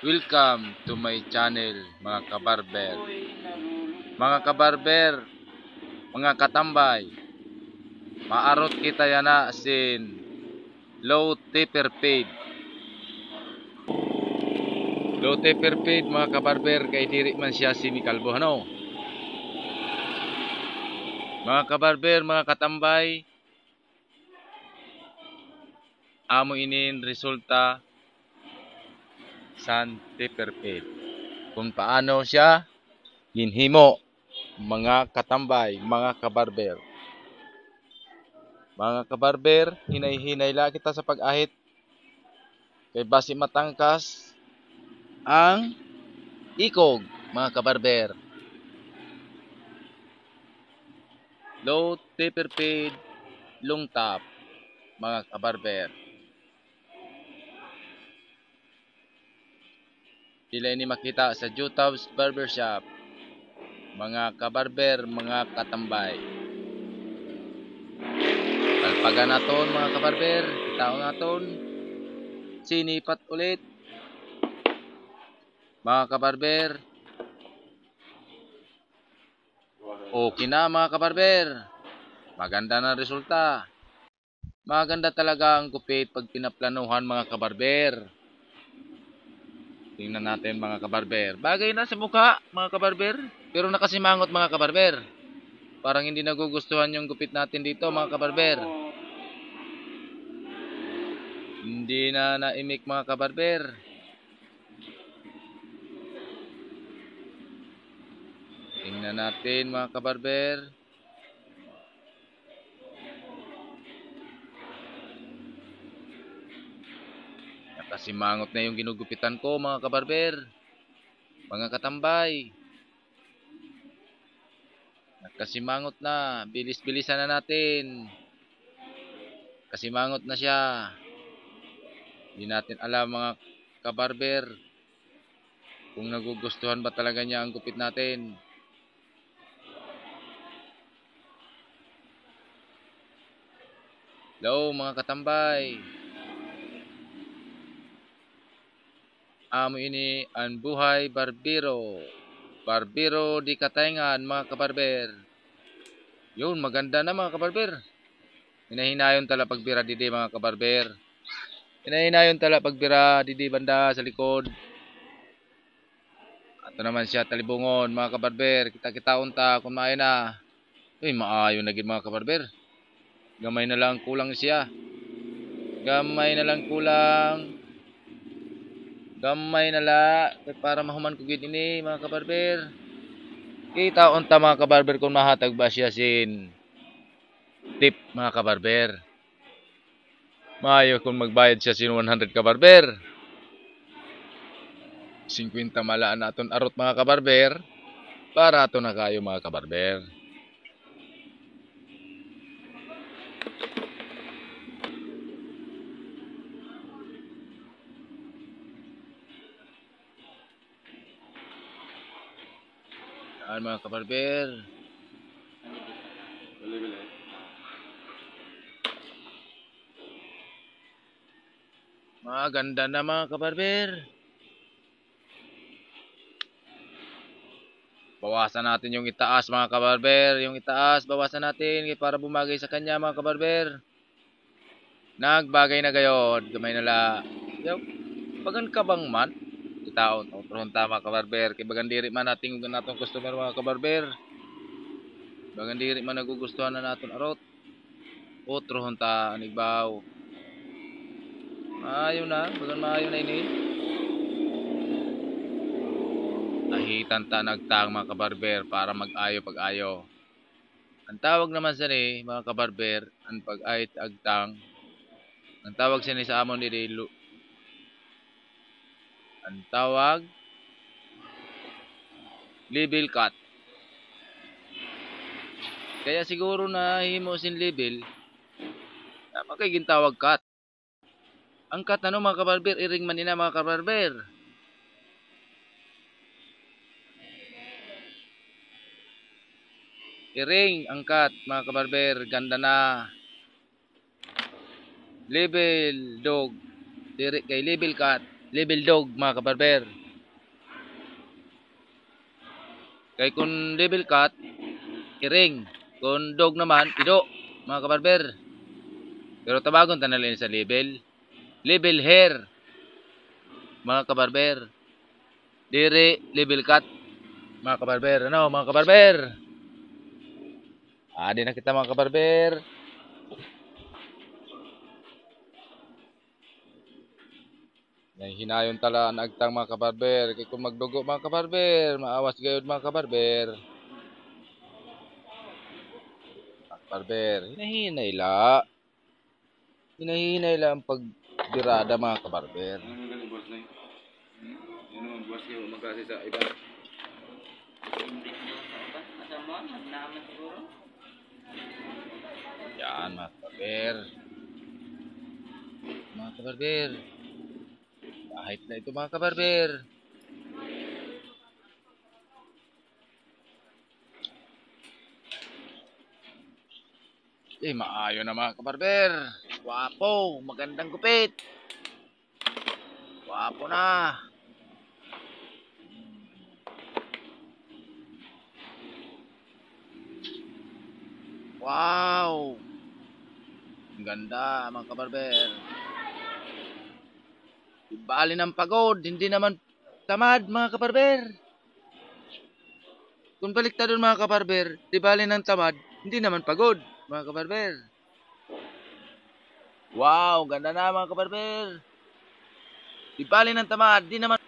Welcome to my channel mga kabarber. Mga kabarber, mga katambay, maarot kita yana sin low taper paid. Low taper paid mga kabarber kay diri man siya sinikalbo ano. Mga kabarber, mga katambay, amo inin resulta san taper paid. Kung paano siya ginhimo mga katambay, mga kabarber. Mga kabarber, hinay-hinay la kita sa pag-ahit kay basi matangkas ang ikog, mga kabarber. Low taper paid, long top, mga kabarber. Dila ini makita sa Jutav's Barbershop, mga kabarber, mga katambay. Talpagan naton mga kabarber, kitaon naton. Sinipat ulit, mga kabarber. Okay na mga kabarber. Maganda na resulta. Maganda talaga ang gupit pag pinaplanuhan mga kabarber. Tingnan natin mga kabarber. Bagay na sa mukha mga kabarber. Pero nakasimangot mga kabarber. Parang hindi nagugustuhan yung gupit natin dito mga kabarber. Hindi na naimik mga kabarber. Tingnan natin mga kabarber. Nakasimangot na yung ginugupitan ko mga kabarber. Mga katambay. Nakasimangot na. Bilis-bilisan na natin. Kasimangot na siya. Hindi natin alam mga kabarber kung nagugustuhan ba talaga niya ang gupit natin. Hello mga katambay. Amo ini ang buhay barbero. Barbero di Katayngan mga kabarber. Yun, maganda na mga kabarber. Hinahinayon tala pagbira didi mga kabarber. Hinahinayon tala pagbira didi banda sa likod. Ato naman siya talibungon mga kabarber. Kita-kita unta kung maayo na. Uy, maayo na gid mga kabarber. Gamay na lang kulang siya. Gamay na lang kulang. Gamay na la para mahuman ko gid ini mga kabarber. Kita unta mga kabarber kung mahatag ba siya sin tip mga kabarber. Maayo kung magbayad siya sin 100 kabarber. 50 malaan naton arot mga kabarber. Para ato na kayo mga kabarber. Yan mga kabarber. Maganda na mga kabarber. Bawasan natin yung itaas mga kabarber. Yung itaas bawasan natin para bumagay sa kanya mga kabarber. Nagbagay na gayod. Gamay na la. Bagan ka bang man? Itaon. Utrohon tama kabarber. Kay bagan diri man nating natong customer mga kabarber. Bagan diri man nagugustuhan na naton arot. Utrohon ta anigbaw. Maayo na. Bagan maayo na ini. Nahitan ta nagtang mga kabarber para mag-ayo pag-ayo. Ang tawag naman sa ni mga kabarber, ang pag-ayit agtang. Ang tawag sa ni sa amon ni ang tawag label cut. Kaya siguro na himo sin label. Tama kay gintawag cut. Ang cut ano mga kabarber, iring man nila mga kabarber. Iring ang cut mga kabarber, ganda na. Label dog, diri kay label cut. level dog mga kabarber. Kay kung level cat, iring. Kung dog naman, pido mga kabarber. Pero tabagon tanalin sa level. Level hair mga kabarber. Dire level cat mga kabarber. Ano mga kabarber? Di na kita mga kabarber. Hinayon tala ang agtang mga kabarber. Kaya kung magdugo mga kabarber, maawas gayod mga kabarber. Mga kabarber, hinahinay la. Hinahinay la ang pagdirada mga kabarber. Ano mo galing boss na yun? Ano mo boss kayo magkasi sa iba? Masama, magnaman siguro. Yan mga kabarber. Mga kabarber. Kahit na ito mga kabarber. Maayo na mga kabarber. Wapo, magandang gupit. Wapo na. Wow. Ang ganda mga kabarber. Bali ng pagod, hindi naman tamad mga kabarber. Kung baliktad doon mga kabarber, di bali ng tamad, hindi naman pagod mga kabarber. Wow, ganda na mga kabarber. Di bali ng tamad, di naman